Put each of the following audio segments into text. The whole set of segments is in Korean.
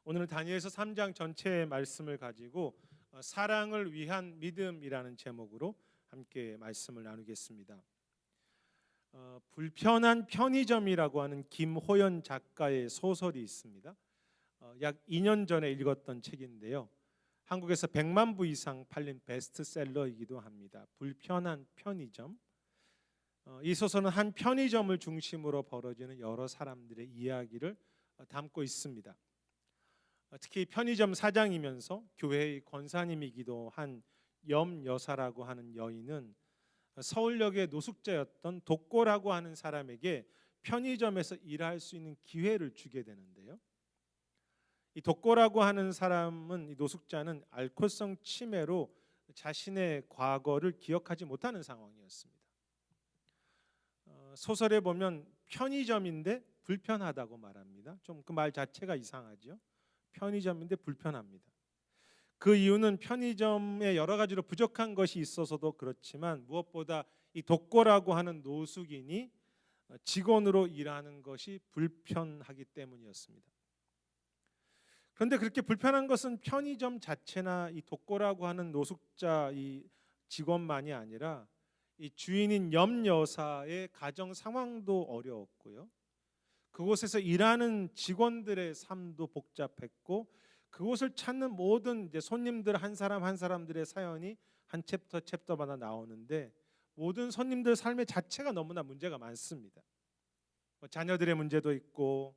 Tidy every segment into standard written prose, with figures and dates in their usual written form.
오늘은 다니엘서 3장 전체의 말씀을 가지고 사랑을 위한 믿음이라는 제목으로 함께 말씀을 나누겠습니다. 불편한 편의점이라고 하는 김호연 작가의 소설이 있습니다. 약 2년 전에 읽었던 책인데요. 한국에서 100만 부 이상 팔린 베스트셀러이기도 합니다. 불편한 편의점. 이 소설은 한 편의점을 중심으로 벌어지는 여러 사람들의 이야기를 담고 있습니다. 특히 편의점 사장이면서 교회의 권사님이기도 한 염 여사라고 하는 여인은 서울역의 노숙자였던 독고라고 하는 사람에게 편의점에서 일할 수 있는 기회를 주게 되는데요. 이 독고라고 하는 사람은, 이 노숙자는 알코올성 치매로 자신의 과거를 기억하지 못하는 상황이었습니다. 소설에 보면 편의점인데 불편하다고 말합니다. 좀 그 말 자체가 이상하죠. 편의점인데 불편합니다. 그 이유는 편의점에 여러 가지로 부족한 것이 있어서도 그렇지만 무엇보다 이 독고라고 하는 노숙인이 직원으로 일하는 것이 불편하기 때문이었습니다. 그런데 그렇게 불편한 것은 편의점 자체나 이 독고라고 하는 노숙자 이 직원만이 아니라 이 주인인 염 여사의 가정 상황도 어려웠고요. 그곳에서 일하는 직원들의 삶도 복잡했고, 그곳을 찾는 모든 이제 손님들 한 사람 한 사람들의 사연이 한 챕터마다 나오는데, 모든 손님들 삶의 자체가 너무나 문제가 많습니다. 자녀들의 문제도 있고,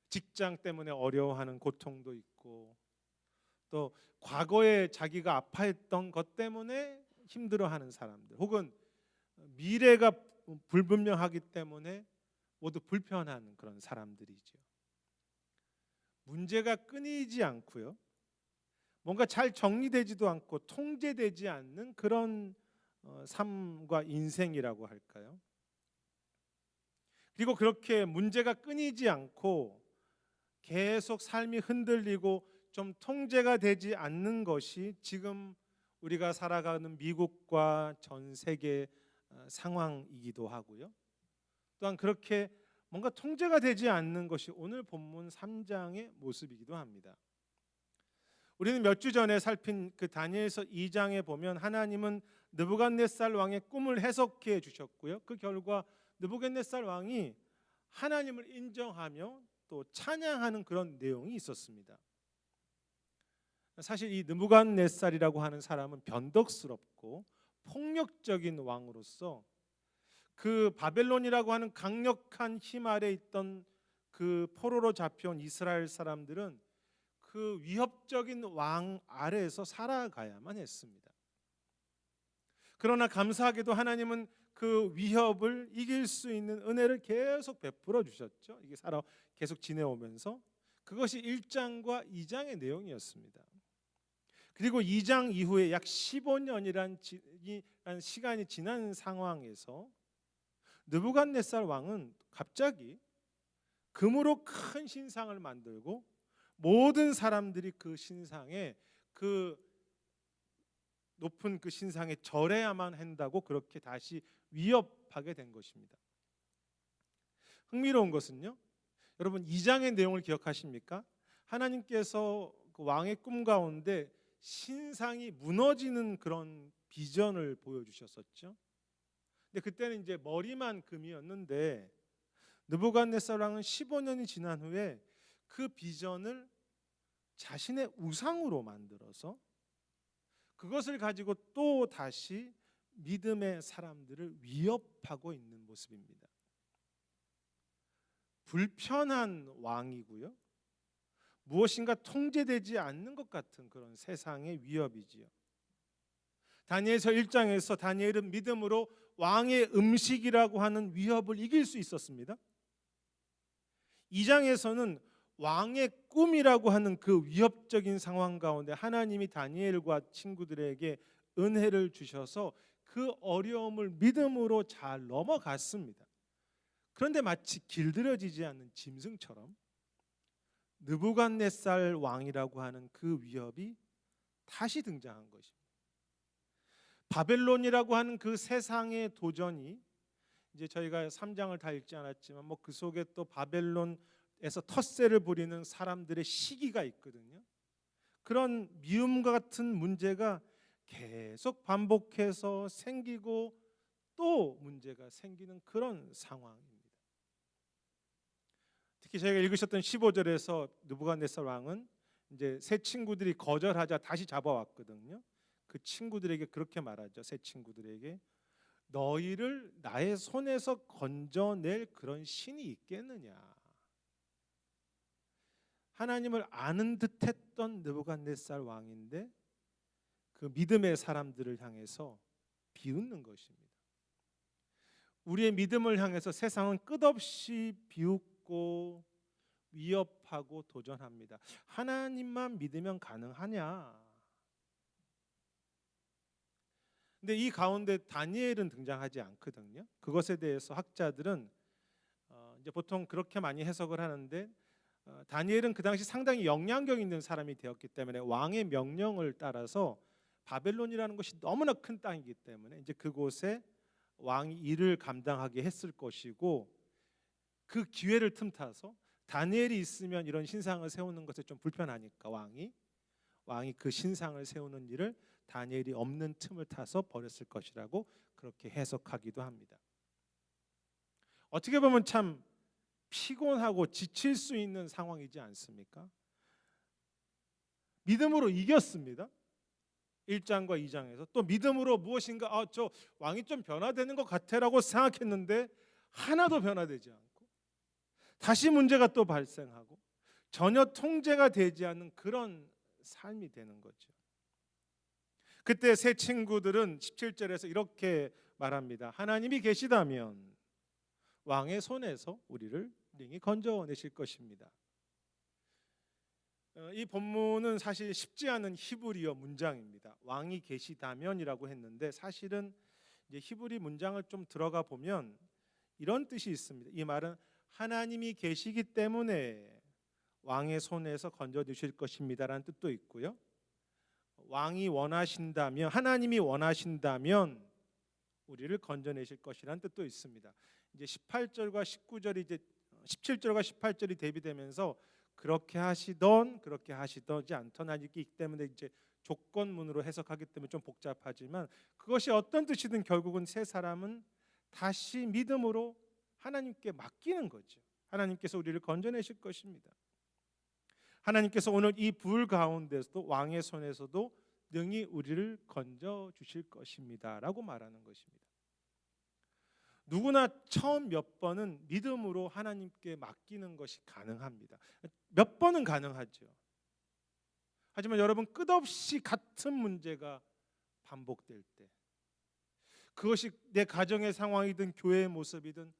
직장 때문에 어려워하는 고통도 있고, 또 과거에 자기가 아파했던 것 때문에 힘들어하는 사람들, 혹은 미래가 불분명하기 때문에 모두 불편한 그런 사람들이죠. 문제가 끊이지 않고요, 뭔가 잘 정리되지도 않고 통제되지 않는 그런 삶과 인생이라고 할까요? 그리고 그렇게 문제가 끊이지 않고 계속 삶이 흔들리고 좀 통제가 되지 않는 것이 지금 우리가 살아가는 미국과 전 세계 상황이기도 하고요. 또한 그렇게 뭔가 통제가 되지 않는 것이 오늘 본문 3장의 모습이기도 합니다. 우리는 몇 주 전에 살핀 그 다니엘서 2장에 보면 하나님은 느부갓네살 왕의 꿈을 해석해 주셨고요. 그 결과 느부갓네살 왕이 하나님을 인정하며 또 찬양하는 그런 내용이 있었습니다. 사실 이 느부갓네살이라고 하는 사람은 변덕스럽고 폭력적인 왕으로서 그 바벨론이라고 하는 강력한 힘 아래 있던 그 포로로 잡혀온 이스라엘 사람들은 그 위협적인 왕 아래에서 살아가야만 했습니다. 그러나 감사하게도 하나님은 그 위협을 이길 수 있는 은혜를 계속 베풀어 주셨죠. 이게 계속 지내오면서 그것이 1장과 2장의 내용이었습니다. 그리고 2장 이후에 약 15년이란 시간이 지난 상황에서 느부갓네살 왕은 갑자기 금으로 큰 신상을 만들고 모든 사람들이 그 신상에, 그 높은 그 신상에 절해야만 한다고 그렇게 다시 위협하게 된 것입니다. 흥미로운 것은요, 여러분 2장의 내용을 기억하십니까? 하나님께서 그 왕의 꿈 가운데 신상이 무너지는 그런 비전을 보여주셨었죠. 근데 그때는 이제 머리만 금이었는데 느부갓네살 왕은 15년이 지난 후에 그 비전을 자신의 우상으로 만들어서 그것을 가지고 또 다시 믿음의 사람들을 위협하고 있는 모습입니다. 불편한 왕이고요, 무엇인가 통제되지 않는 것 같은 그런 세상의 위협이지요. 다니엘서 1장에서 다니엘은 믿음으로 왕의 음식이라고 하는 위협을 이길 수 있었습니다. 2장에서는 왕의 꿈이라고 하는 그 위협적인 상황 가운데 하나님이 다니엘과 친구들에게 은혜를 주셔서 그 어려움을 믿음으로 잘 넘어갔습니다. 그런데 마치 길들여지지 않는 짐승처럼 느부갓네살 왕이라고 하는 그 위협이 다시 등장한 것입니다. 바벨론이라고 하는 그 세상의 도전이, 이제 저희가 3장을 다 읽지 않았지만 그 속에 또 바벨론 텃세를 부리는 사람들의 시기가 있거든요. 그런 미움과 같은 문제가 계속 반복해서 생기고 또 문제가 생기는 그런 상황입니다. 특히 저희가 읽으셨던 15절에서 느부갓네살 왕은 이제 새 친구들이 거절하자 다시 잡아왔거든요. 그 친구들에게 그렇게 말하죠. 새 친구들에게 너희를 나의 손에서 건져낼 그런 신이 있겠느냐. 하나님을 아는 듯했던 느부갓네살 왕인데 그 믿음의 사람들을 향해서 비웃는 것입니다. 우리의 믿음을 향해서 세상은 끝없이 비웃고 위협하고 도전합니다. 하나님만 믿으면 가능하냐? 근데 이 가운데 다니엘은 등장하지 않거든요. 그것에 대해서 학자들은 이제 보통 그렇게 많이 해석을 하는데 다니엘은 그 당시 상당히 영향력 있는 사람이 되었기 때문에 왕의 명령을 따라서 바벨론이라는 것이 너무나 큰 땅이기 때문에 이제 그곳에 왕이 일을 감당하게 했을 것이고 그 기회를 틈타서 다니엘이 있으면 이런 신상을 세우는 것에 좀 불편하니까 왕이 그 신상을 세우는 일을 다니엘이 없는 틈을 타서 벌였을 것이라고 그렇게 해석하기도 합니다. 어떻게 보면 참 피곤하고 지칠 수 있는 상황이지 않습니까? 믿음으로 이겼습니다. 1장과 2장에서 또 믿음으로 무엇인가 저 왕이 좀 변화되는 것 같아라고 생각했는데 하나도 변화되지 않고 다시 문제가 또 발생하고 전혀 통제가 되지 않는 그런 삶이 되는 거죠. 그때 새 친구들은 17절에서 이렇게 말합니다. 하나님이 계시다면 왕의 손에서 우리를 능히 건져내실 것입니다. 이 본문은 사실 쉽지 않은 히브리어 문장입니다. 왕이 계시다면이라고 했는데 사실은 이제 히브리 문장을 좀 들어가 보면 이런 뜻이 있습니다. 이 말은 하나님이 계시기 때문에 왕의 손에서 건져주실 것입니다라는 뜻도 있고요. 왕이 원하신다면, 하나님이 원하신다면 우리를 건져내실 것이라는 뜻도 있습니다. 이제 18절과 19절이 이제 17절과 18절이 대비되면서 그렇게 하시던지 않던 하기 때문에 이제 조건문으로 해석하기 때문에 좀 복잡하지만 그것이 어떤 뜻이든 결국은 세 사람은 다시 믿음으로 하나님께 맡기는 거죠. 하나님께서 우리를 건져내실 것입니다. 하나님께서 오늘 이 불 가운데서도 왕의 손에서도 능히 우리를 건져 주실 것입니다라고 말하는 것입니다. 누구나 처음 몇 번은 믿음으로 하나님께 맡기는 것이 가능합니다. 몇 번은 가능하죠. 하지만 여러분 끝없이 같은 문제가 반복될 때 그것이 내 가정의 상황이든 교회의 모습이든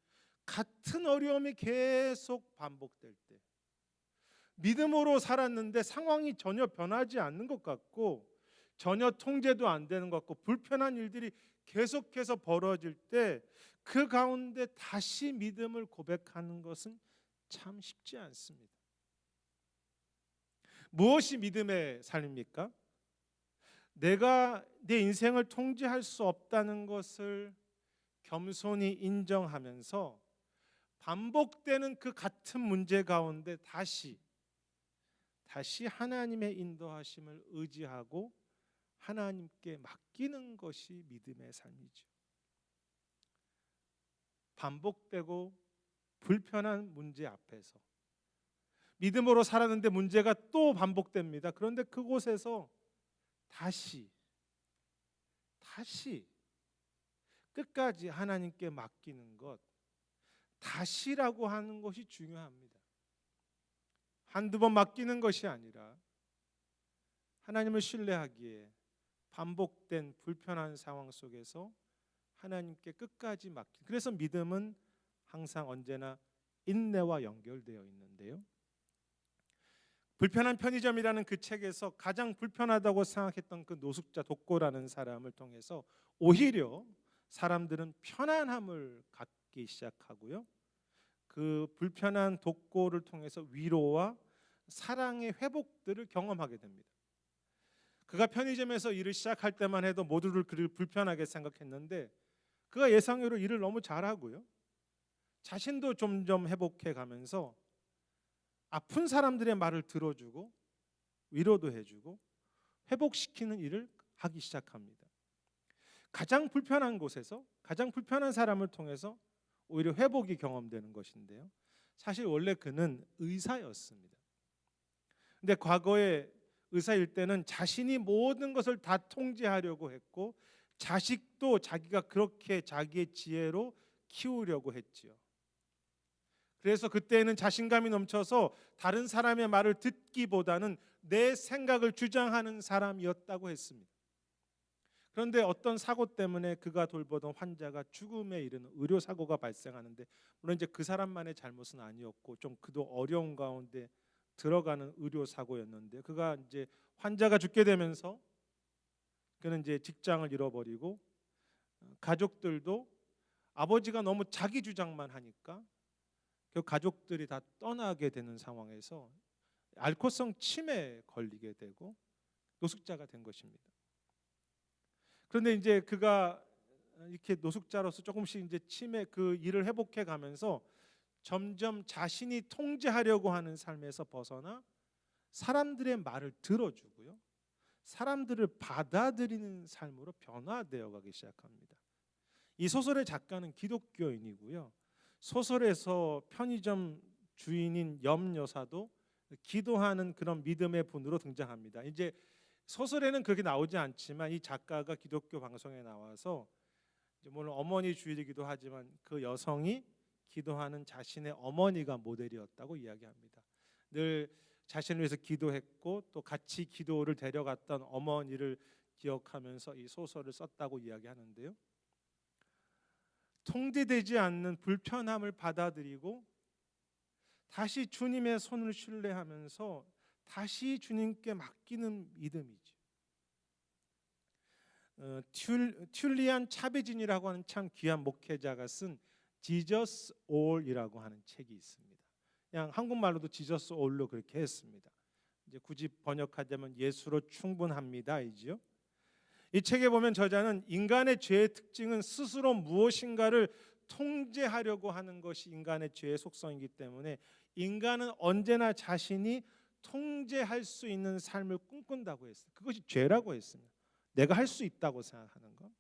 같은 어려움이 계속 반복될 때 믿음으로 살았는데 상황이 전혀 변하지 않는 것 같고 전혀 통제도 안 되는 것 같고 불편한 일들이 계속해서 벌어질 때 그 가운데 다시 믿음을 고백하는 것은 참 쉽지 않습니다. 무엇이 믿음의 삶입니까? 내가 내 인생을 통제할 수 없다는 것을 겸손히 인정하면서 반복되는 그 같은 문제 가운데 다시 하나님의 인도하심을 의지하고 하나님께 맡기는 것이 믿음의 삶이죠. 반복되고 불편한 문제 앞에서 믿음으로 살았는데 문제가 또 반복됩니다. 그런데 그곳에서 다시 끝까지 하나님께 맡기는 것, 다시라고 하는 것이 중요합니다. 한두 번 맡기는 것이 아니라 하나님을 신뢰하기에 반복된 불편한 상황 속에서 하나님께 끝까지 맡기. 그래서 믿음은 항상 언제나 인내와 연결되어 있는데요. 불편한 편의점이라는 그 책에서 가장 불편하다고 생각했던 그 노숙자 독고라는 사람을 통해서 오히려 사람들은 편안함을 갖기 시작하고요. 그 불편한 독고를 통해서 위로와 사랑의 회복들을 경험하게 됩니다. 그가 편의점에서 일을 시작할 때만 해도 모두를 그를 불편하게 생각했는데 그가 예상외로 일을 너무 잘하고요. 자신도 점점 회복해 가면서 아픈 사람들의 말을 들어주고 위로도 해주고 회복시키는 일을 하기 시작합니다. 가장 불편한 곳에서 가장 불편한 사람을 통해서 오히려 회복이 경험되는 것인데요. 사실 원래 그는 의사였습니다. 근데 과거에 의사일 때는 자신이 모든 것을 다 통제하려고 했고 자식도 자기가 그렇게 자기의 지혜로 키우려고 했지요. 그래서 그때는 자신감이 넘쳐서 다른 사람의 말을 듣기보다는 내 생각을 주장하는 사람이었다고 했습니다. 그런데 어떤 사고 때문에 그가 돌보던 환자가 죽음에 이르는 의료 사고가 발생하는데, 물론 이제 그 사람만의 잘못은 아니었고 좀 그도 어려운 가운데 들어가는 의료 사고였는데, 그가 이제 환자가 죽게 되면서 그는 이제 직장을 잃어버리고 가족들도 아버지가 너무 자기 주장만 하니까 그 가족들이 다 떠나게 되는 상황에서 알코올성 치매에 걸리게 되고 노숙자가 된 것입니다. 그런데 이제 그가 이렇게 노숙자로서 조금씩 이제 치매 그 일을 회복해 가면서 점점 자신이 통제하려고 하는 삶에서 벗어나 사람들의 말을 들어주고요, 사람들을 받아들이는 삶으로 변화되어 가기 시작합니다. 이 소설의 작가는 기독교인이고요. 소설에서 편의점 주인인 염 여사도 기도하는 그런 믿음의 분으로 등장합니다. 이제 소설에는 그렇게 나오지 않지만 이 작가가 기독교 방송에 나와서 물론 어머니 주일이기도 하지만 그 여성이 기도하는 자신의 어머니가 모델이었다고 이야기합니다. 늘 자신을 위해서 기도했고 또 같이 기도를 데려갔던 어머니를 기억하면서 이 소설을 썼다고 이야기하는데요. 통제되지 않는 불편함을 받아들이고 다시 주님의 손을 신뢰하면서 다시 주님께 맡기는 믿음이죠. 튤리안 차베진이라고 하는 참 귀한 목회자가 쓴 Jesus All이라고 하는 책이 있습니다. 그냥 한국말로도 Jesus All로 그렇게 했습니다. 이제 굳이 번역하자면 예수로 충분합니다이지요. 이 책에 보면 저자는 인간의 죄의 특징은 스스로 무엇인가를 통제하려고 하는 것이 인간의 죄의 속성이기 때문에 인간은 언제나 자신이 통제할 수 있는 삶을 꿈꾼다고 했어요. 그것이 죄라고 했습니다. 내가 할 수 있다고 생각하는 것.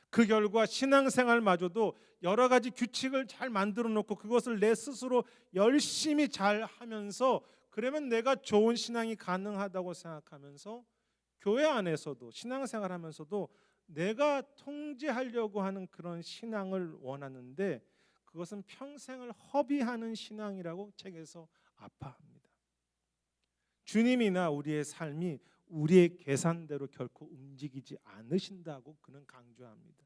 그 결과 신앙생활마저도 여러 가지 규칙을 잘 만들어 놓고 그것을 내 스스로 열심히 잘 하면서 그러면 내가 좋은 신앙이 가능하다고 생각하면서 교회 안에서도 신앙생활하면서도 내가 통제하려고 하는 그런 신앙을 원하는데 그것은 평생을 허비하는 신앙이라고 책에서 아파합니다. 주님이나 우리의 삶이 우리의 계산대로 결코 움직이지 않으신다고 그는 강조합니다.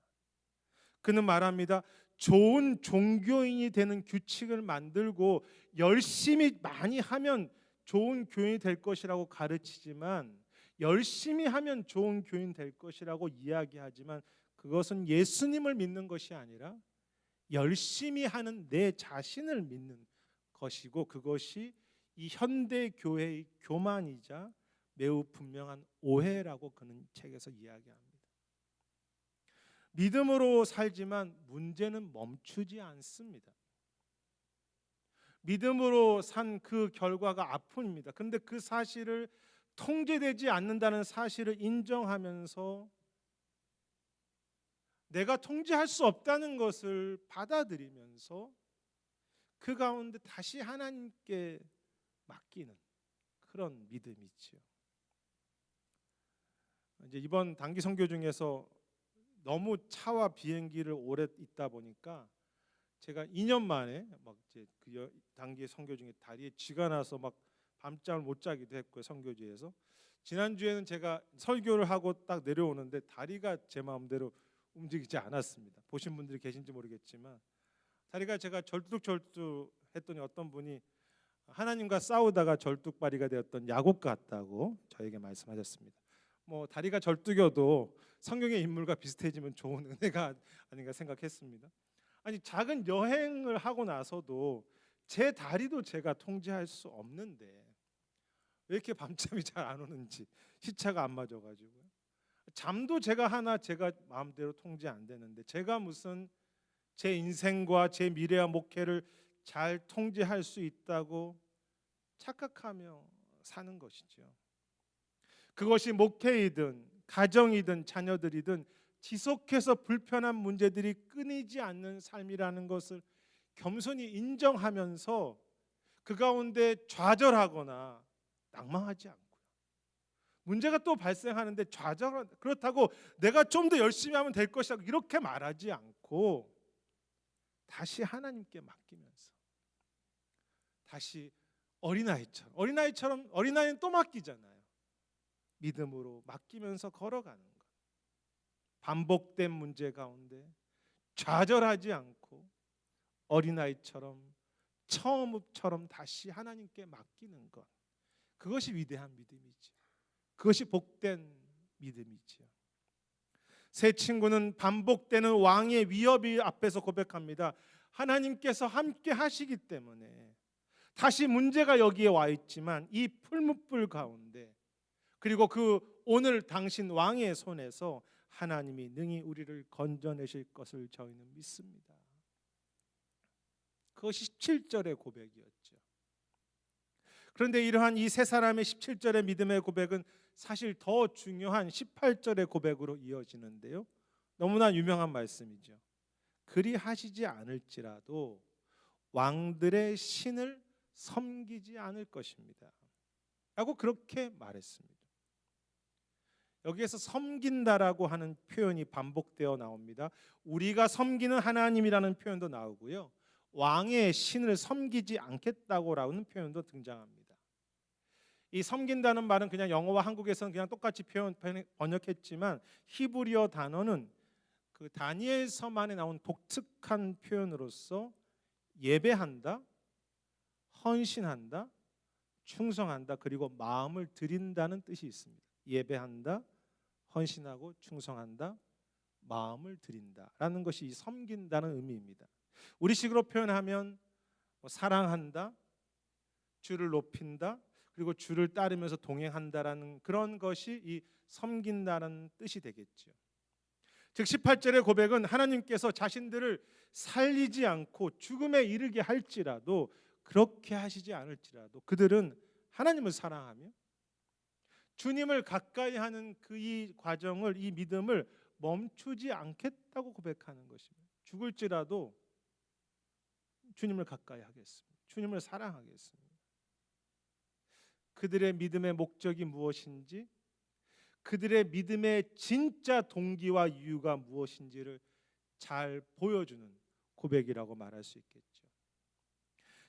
그는 말합니다. 좋은 종교인이 되는 규칙을 만들고 열심히 많이 하면 좋은 교인이 될 것이라고 가르치지만, 열심히 하면 좋은 교인 될 것이라고 이야기하지만 그것은 예수님을 믿는 것이 아니라 열심히 하는 내 자신을 믿는 것이고, 그것이 이 현대 교회의 교만이자 매우 분명한 오해라고 그는 책에서 이야기합니다. 믿음으로 살지만 문제는 멈추지 않습니다. 믿음으로 산 그 결과가 아픔입니다. 그런데 그 사실을 통제되지 않는다는 사실을 인정하면서 내가 통제할 수 없다는 것을 받아들이면서 그 가운데 다시 하나님께 맡기는 그런 믿음이지요. 이제 이번 단기 선교 중에서 너무 차와 비행기를 오래 있다 보니까 제가 2년 만에 막 이제 그 단기 선교 중에 다리에 쥐가 나서 막 밤잠을 못 자기도 했고요. 선교지에서 지난주에는 제가 설교를 하고 딱 내려오는데 다리가 제 마음대로 움직이지 않았습니다. 보신 분들이 계신지 모르겠지만 다리가 제가 절뚝절뚝 했더니 어떤 분이 하나님과 싸우다가 절뚝발이가 되었던 야곱 같다고 저에게 말씀하셨습니다. 뭐 다리가 절뚝여도 성경의 인물과 비슷해지면 좋은 은혜가 아닌가 생각했습니다. 아니 작은 여행을 하고 나서도 제 다리도 제가 통제할 수 없는데 왜 이렇게 밤잠이 잘 안 오는지, 시차가 안 맞아가지고요. 잠도 제가 마음대로 통제 안 되는데 제가 무슨 제 인생과 제 미래와 목회를 잘 통제할 수 있다고 착각하며 사는 것이죠. 그것이 목회이든 가정이든 자녀들이든 지속해서 불편한 문제들이 끊이지 않는 삶이라는 것을 겸손히 인정하면서 그 가운데 좌절하거나 낙망하지 않고요. 문제가 또 발생하는데 그렇다고 내가 좀 더 열심히 하면 될 것이다 이렇게 말하지 않고 다시 하나님께 맡기면서 다시 어린아이는 또 맡기잖아요. 믿음으로 맡기면서 걸어가는 것. 반복된 문제 가운데 좌절하지 않고 어린아이처럼 처음처럼 다시 하나님께 맡기는 것. 그것이 위대한 믿음이죠. 그것이 복된 믿음이죠. 세 친구는 반복되는 왕의 위협이 앞에서 고백합니다. 하나님께서 함께 하시기 때문에 다시 문제가 여기에 와 있지만 이 풀무불 가운데 그리고 그 오늘 당신 왕의 손에서 하나님이 능히 우리를 건져내실 것을 저희는 믿습니다. 그것이 17절의 고백이었죠. 그런데 이러한 이 세 사람의 17절의 믿음의 고백은 사실 더 중요한 18절의 고백으로 이어지는데요. 너무나 유명한 말씀이죠. 그리 하시지 않을지라도 왕들의 신을 섬기지 않을 것입니다. 라고 그렇게 말했습니다. 여기에서 섬긴다라고 하는 표현이 반복되어 나옵니다. 우리가 섬기는 하나님이라는 표현도 나오고요. 왕의 신을 섬기지 않겠다고라는 표현도 등장합니다. 이 섬긴다는 말은 그냥 영어와 한국에서는 그냥 똑같이 번역했지만 히브리어 단어는 그 다니엘서만에 나온 독특한 표현으로서 예배한다, 헌신한다, 충성한다, 그리고 마음을 드린다는 뜻이 있습니다. 예배한다, 헌신하고 충성한다, 마음을 드린다라는 것이 이 섬긴다는 의미입니다. 우리식으로 표현하면 사랑한다, 주를 높인다, 그리고 주를 따르면서 동행한다라는 그런 것이 이 섬긴다는 뜻이 되겠죠. 즉 18절의 고백은 하나님께서 자신들을 살리지 않고 죽음에 이르게 할지라도 그렇게 하시지 않을지라도 그들은 하나님을 사랑하며 주님을 가까이 하는 그 이 과정을 이 믿음을 멈추지 않겠다고 고백하는 것입니다. 죽을지라도 주님을 가까이 하겠습니다. 주님을 사랑하겠습니다. 그들의 믿음의 목적이 무엇인지 그들의 믿음의 진짜 동기와 이유가 무엇인지를 잘 보여주는 고백이라고 말할 수 있겠죠.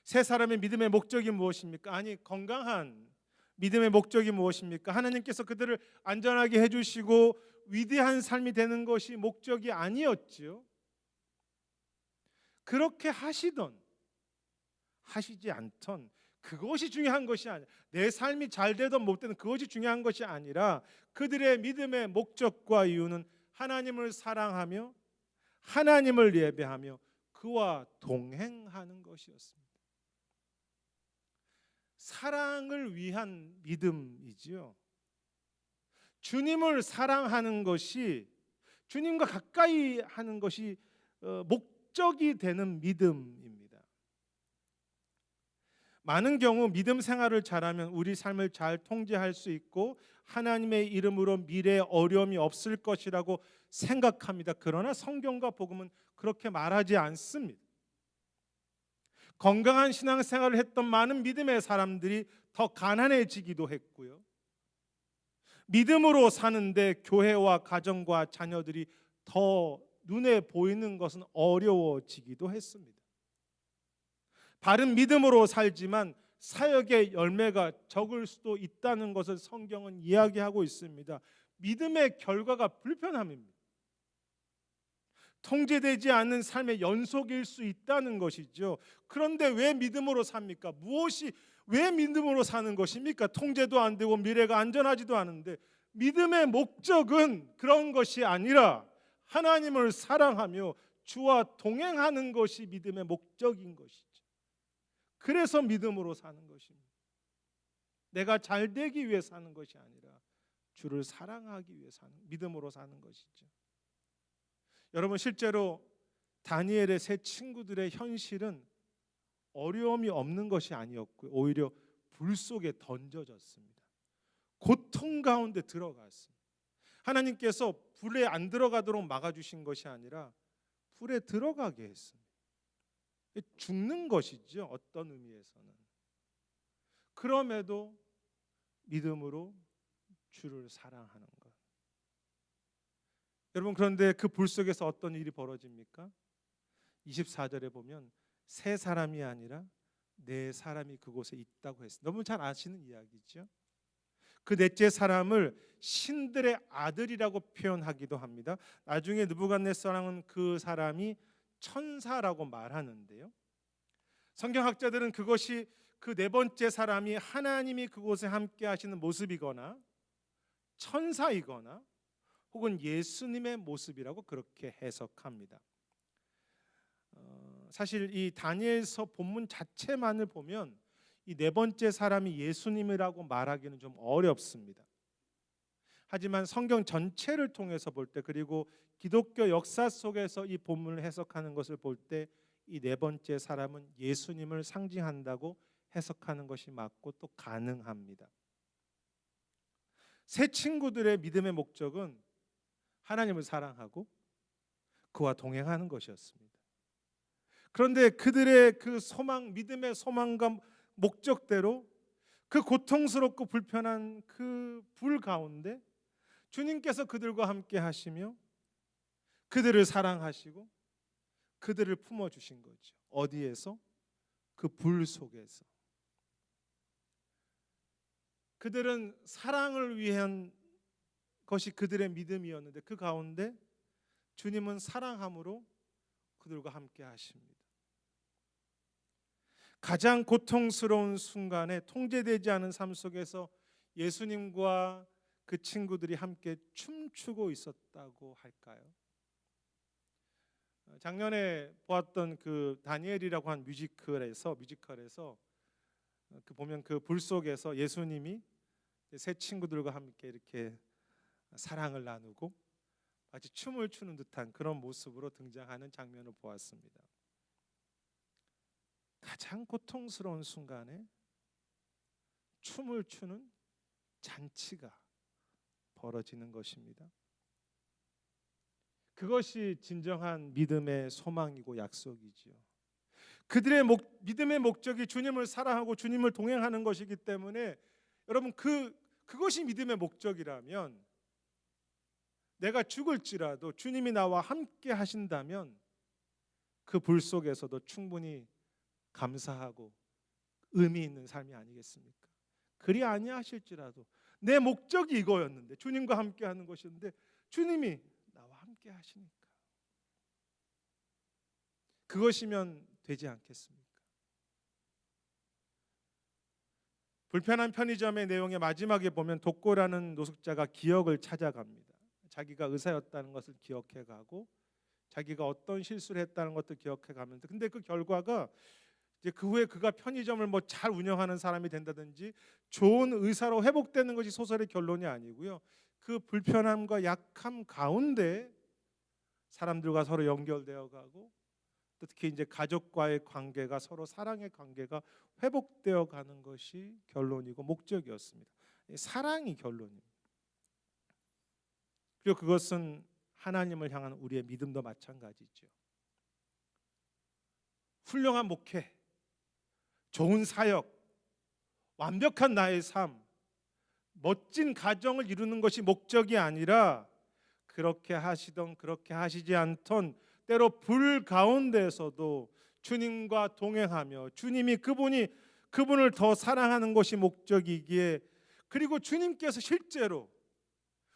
세 사람의 믿음의 목적이 무엇입니까? 아니 건강한 믿음의 목적이 무엇입니까? 하나님께서 그들을 안전하게 해주시고 위대한 삶이 되는 것이 목적이 아니었지요. 그렇게 하시던 하시지 않던 그것이 중요한 것이 아니라 내 삶이 잘 되든 못 되든 그것이 중요한 것이 아니라 그들의 믿음의 목적과 이유는 하나님을 사랑하며 하나님을 예배하며 그와 동행하는 것이었습니다. 사랑을 위한 믿음이지요. 주님을 사랑하는 것이 주님과 가까이 하는 것이 목적이 되는 믿음입니다. 많은 경우 믿음 생활을 잘하면 우리 삶을 잘 통제할 수 있고 하나님의 이름으로 미래에 어려움이 없을 것이라고 생각합니다. 그러나 성경과 복음은 그렇게 말하지 않습니다. 건강한 신앙생활을 했던 많은 믿음의 사람들이 더 가난해지기도 했고요. 믿음으로 사는데 교회와 가정과 자녀들이 더 눈에 보이는 것은 어려워지기도 했습니다. 바른 믿음으로 살지만 사역의 열매가 적을 수도 있다는 것을 성경은 이야기하고 있습니다. 믿음의 결과가 불편함입니다. 통제되지 않는 삶의 연속일 수 있다는 것이죠. 그런데 왜 믿음으로 삽니까? 왜 믿음으로 사는 것입니까? 통제도 안 되고 미래가 안전하지도 않은데 믿음의 목적은 그런 것이 아니라 하나님을 사랑하며 주와 동행하는 것이 믿음의 목적인 것이죠. 그래서 믿음으로 사는 것입니다. 내가 잘 되기 위해 사는 것이 아니라 주를 사랑하기 위해 믿음으로 사는 것이죠. 여러분 실제로 다니엘의 세 친구들의 현실은 어려움이 없는 것이 아니었고요. 오히려 불 속에 던져졌습니다. 고통 가운데 들어갔습니다. 하나님께서 불에 안 들어가도록 막아주신 것이 아니라 불에 들어가게 했습니다. 죽는 것이죠, 어떤 의미에서는. 그럼에도 믿음으로 주를 사랑하는 것. 여러분, 그런데 그 불 속에서 어떤 일이 벌어집니까? 24절에 보면 세 사람이 아니라 네 사람이 그곳에 있다고 했어요. 너무 잘 아시는 이야기죠. 그 넷째 사람을 신들의 아들이라고 표현하기도 합니다. 나중에 느부갓네살은 그 사람이 천사라고 말하는데요. 성경학자들은 그것이 그 네 번째 사람이 하나님이 그곳에 함께 하시는 모습이거나 천사이거나 혹은 예수님의 모습이라고 그렇게 해석합니다. 사실 이 다니엘서 본문 자체만을 보면 이 네 번째 사람이 예수님이라고 말하기는 좀 어렵습니다. 하지만 성경 전체를 통해서 볼 때, 그리고 기독교 역사 속에서 이 본문을 해석하는 것을 볼 때 이 네 번째 사람은 예수님을 상징한다고 해석하는 것이 맞고 또 가능합니다. 세 친구들의 믿음의 목적은 하나님을 사랑하고 그와 동행하는 것이었습니다. 그런데 그들의 그 소망, 믿음의 소망과 목적대로 그 고통스럽고 불편한 그 불 가운데 주님께서 그들과 함께 하시며 그들을 사랑하시고 그들을 품어주신 거죠. 어디에서? 그 불 속에서. 그들은 사랑을 위한 것이 그들의 믿음이었는데 그 가운데 주님은 사랑함으로 그들과 함께 하십니다. 가장 고통스러운 순간에 통제되지 않은 삶 속에서 예수님과 그 친구들이 함께 춤추고 있었다고 할까요? 작년에 보았던 그 다니엘이라고 한 뮤지컬에서 그 보면 그 불 속에서 예수님이 세 친구들과 함께 이렇게 사랑을 나누고 마치 춤을 추는 듯한 그런 모습으로 등장하는 장면을 보았습니다. 가장 고통스러운 순간에 춤을 추는 잔치가 벌어지는 것입니다. 그것이 진정한 믿음의 소망이고 약속이지요. 그들의 믿음의 목적이 주님을 사랑하고 주님을 동행하는 것이기 때문에 여러분, 그것이 믿음의 목적이라면 내가 죽을지라도 주님이 나와 함께 하신다면 그 불 속에서도 충분히 감사하고 의미 있는 삶이 아니겠습니까? 그리 아니하실지라도 내 목적이 이거였는데, 주님과 함께 하는 것이었는데 주님이 나와 함께 하시니까 그것이면 되지 않겠습니까? 불편한 편의점의 내용의 마지막에 보면 독고라는 노숙자가 기억을 찾아갑니다. 자기가 의사였다는 것을 기억해가고 자기가 어떤 실수를 했다는 것도 기억해가면서, 근데 그 결과가 이제 그 후에 그가 편의점을 뭐 잘 운영하는 사람이 된다든지 좋은 의사로 회복되는 것이 소설의 결론이 아니고요. 그 불편함과 약함 가운데 사람들과 서로 연결되어 가고 또 특히 이제 가족과의 관계가, 서로 사랑의 관계가 회복되어 가는 것이 결론이고 목적이었습니다. 사랑이 결론입니다. 그리고 그것은 하나님을 향한 우리의 믿음도 마찬가지죠. 훌륭한 목회, 좋은 사역, 완벽한 나의 삶, 멋진 가정을 이루는 것이 목적이 아니라 그렇게 하시던 그렇게 하시지 않던 때로 불 가운데서도 주님과 동행하며 주님이 그분을 더 사랑하는 것이 목적이기에, 그리고 주님께서 실제로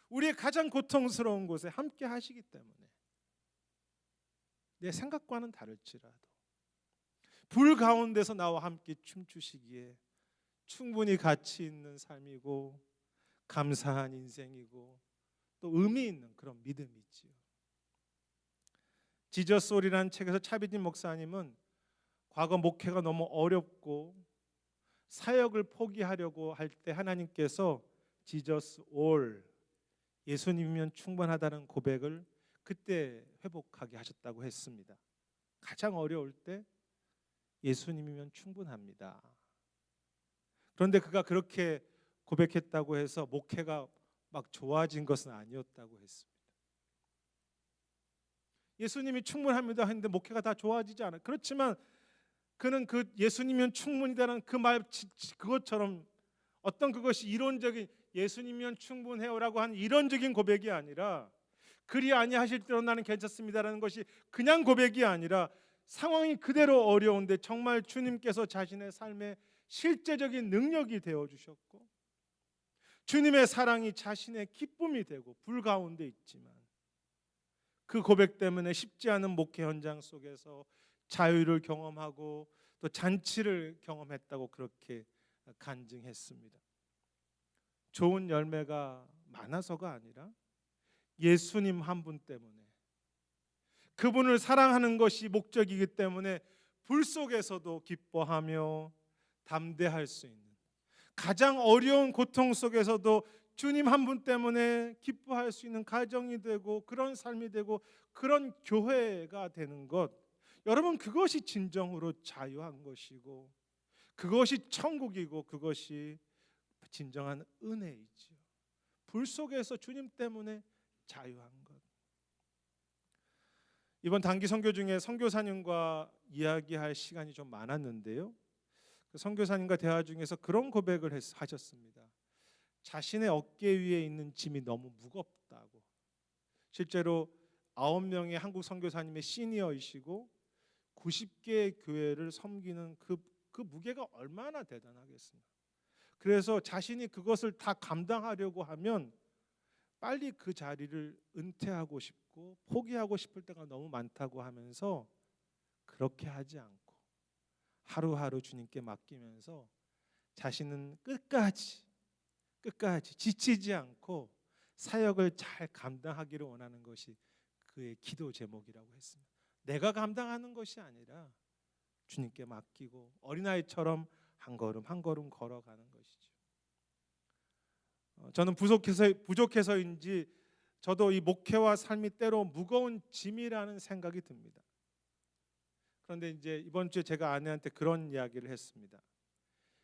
우리의 가장 고통스러운 곳에 함께 하시기 때문에 내 생각과는 다를지라도 불 가운데서 나와 함께 춤추시기에 충분히 가치 있는 삶이고 감사한 인생이고 또 의미 있는 그런 믿음이지요. 지저스 올이라는 책에서 차비진 목사님은 과거 목회가 너무 어렵고 사역을 포기하려고 할 때 하나님께서 지저스 올, 예수님이면 충분하다는 고백을 그때 회복하게 하셨다고 했습니다. 가장 어려울 때 예수님이면 충분합니다. 그런데 그가 그렇게 고백했다고 해서 목회가 막 좋아진 것은 아니었다고 했습니다. 예수님이 충분합니다 했는데 목회가 다 좋아지지 않아요. 그렇지만 그는 그 예수님이면 충분이다라는 그 말 그것처럼 어떤 그것이 이론적인 예수님이면 충분해요라고 하는 이론적인 고백이 아니라 그리 아니하실 대로 나는 괜찮습니다라는 것이 그냥 고백이 아니라 상황이 그대로 어려운데 정말 주님께서 자신의 삶에 실제적인 능력이 되어 주셨고 주님의 사랑이 자신의 기쁨이 되고 불 가운데 있지만 그 고백 때문에 쉽지 않은 목회 현장 속에서 자유를 경험하고 또 잔치를 경험했다고 그렇게 간증했습니다. 좋은 열매가 많아서가 아니라 예수님 한 분 때문에 그분을 사랑하는 것이 목적이기 때문에 불 속에서도 기뻐하며 담대할 수 있는 가장 어려운 고통 속에서도 주님 한 분 때문에 기뻐할 수 있는 가정이 되고 그런 삶이 되고 그런 교회가 되는 것, 여러분 그것이 진정으로 자유한 것이고 그것이 천국이고 그것이 진정한 은혜이지요. 불 속에서 주님 때문에 자유한 것. 이번 단기 선교 중에 선교사님과 이야기할 시간이 좀 많았는데요. 그 선교사님과 대화 중에서 그런 고백을 하셨습니다. 자신의 어깨 위에 있는 짐이 너무 무겁다고. 실제로 9명의 한국 선교사님의 시니어이시고 90개의 교회를 섬기는 그 무게가 얼마나 대단하겠습니까? 그래서 자신이 그것을 다 감당하려고 하면 빨리 그 자리를 은퇴하고 싶고 포기하고 싶을 때가 너무 많다고 하면서 그렇게 하지 않고 하루하루 주님께 맡기면서 자신은 끝까지 지치지 않고 사역을 잘 감당하기를 원하는 것이 그의 기도 제목이라고 했습니다. 내가 감당하는 것이 아니라 주님께 맡기고 어린아이처럼 한 걸음 한 걸음 걸어가는 것이죠. 저는 부족해서인지 저도 이 목회와 삶이 때로 무거운 짐이라는 생각이 듭니다. 그런데 이제 이번 주에 제가 아내한테 그런 이야기를 했습니다.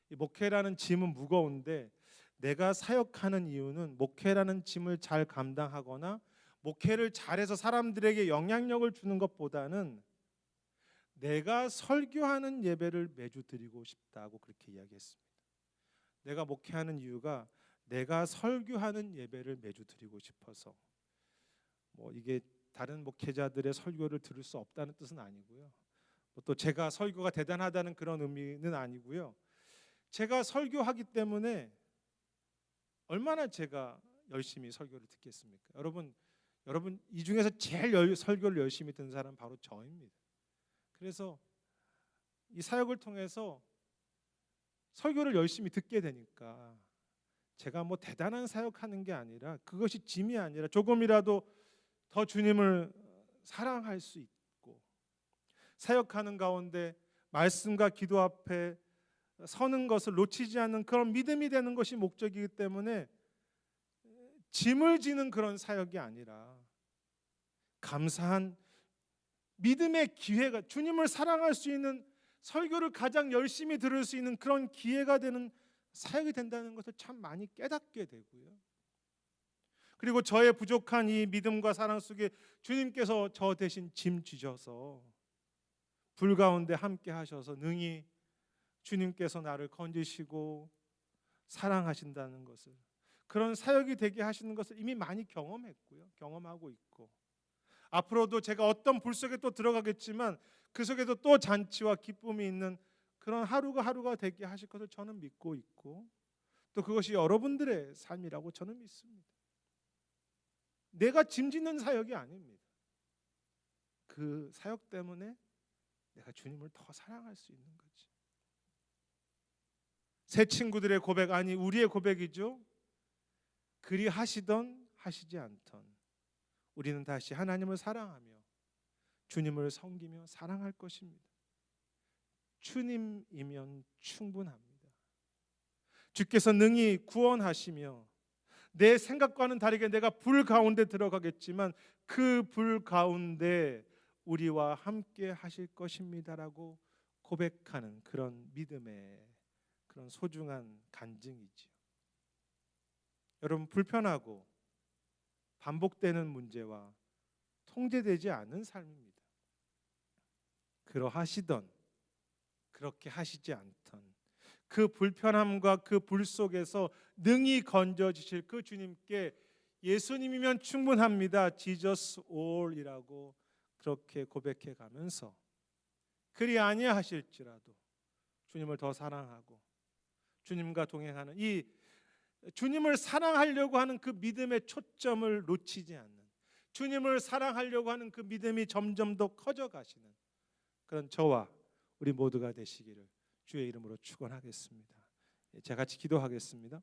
이 목회라는 짐은 무거운데 내가 사역하는 이유는 목회라는 짐을 잘 감당하거나 목회를 잘해서 사람들에게 영향력을 주는 것보다는 내가 설교하는 예배를 매주 드리고 싶다고 그렇게 이야기했습니다. 내가 목회하는 이유가 내가 설교하는 예배를 매주 드리고 싶어서 이게 다른 목회자들의 설교를 들을 수 없다는 뜻은 아니고요. 또 제가 설교가 대단하다는 그런 의미는 아니고요. 제가 설교하기 때문에 얼마나 제가 열심히 설교를 듣겠습니까? 여러분 이 중에서 제일 설교를 열심히 듣는 사람은 바로 저입니다. 그래서 이 사역을 통해서 설교를 열심히 듣게 되니까 제가 대단한 사역하는 게 아니라 그것이 짐이 아니라 조금이라도 더 주님을 사랑할 수 있고 사역하는 가운데 말씀과 기도 앞에 서는 것을 놓치지 않는 그런 믿음이 되는 것이 목적이기 때문에 짐을 지는 그런 사역이 아니라 감사한 믿음의 기회가 주님을 사랑할 수 있는 설교를 가장 열심히 들을 수 있는 그런 기회가 되는 사역이 된다는 것을 참 많이 깨닫게 되고요. 그리고 저의 부족한 이 믿음과 사랑 속에 주님께서 저 대신 짐 지셔서 불 가운데 함께 하셔서 능히 주님께서 나를 건지시고 사랑하신다는 것을 그런 사역이 되게 하시는 것을 이미 많이 경험했고요. 경험하고 있고 앞으로도 제가 어떤 불 속에 또 들어가겠지만 그 속에도 또 잔치와 기쁨이 있는 그런 하루가 되게 하실 것을 저는 믿고 있고 또 그것이 여러분들의 삶이라고 저는 믿습니다. 내가 짐짓는 사역이 아닙니다. 그 사역 때문에 내가 주님을 더 사랑할 수 있는 거지. 새 친구들의 고백 아니 우리의 고백이죠. 그리 하시던 하시지 않던 우리는 다시 하나님을 사랑하며 주님을 섬기며 사랑할 것입니다. 주님이면 충분합니다. 주께서 능히 구원하시며 내 생각과는 다르게 내가 불 가운데 들어가겠지만 그 불 가운데 우리와 함께 하실 것입니다라고 고백하는 그런 믿음의 그런 소중한 간증이지요. 여러분, 불편하고 반복되는 문제와 통제되지 않은 삶입니다. 그러하시던 그렇게 하시지 않던 그 불편함과 그 불 속에서 능히 건져주실 그 주님께 예수님이면 충분합니다. Jesus all이라고 그렇게 고백해 가면서 그리 아니하실지라도 주님을 더 사랑하고 주님과 동행하는 이 주님을 사랑하려고 하는 그 믿음의 초점을 놓치지 않는, 주님을 사랑하려고 하는 그 믿음이 점점 더 커져 가시는 그런 저와 우리 모두가 되시기를 주의 이름으로 축원하겠습니다. 제가 같이 기도하겠습니다.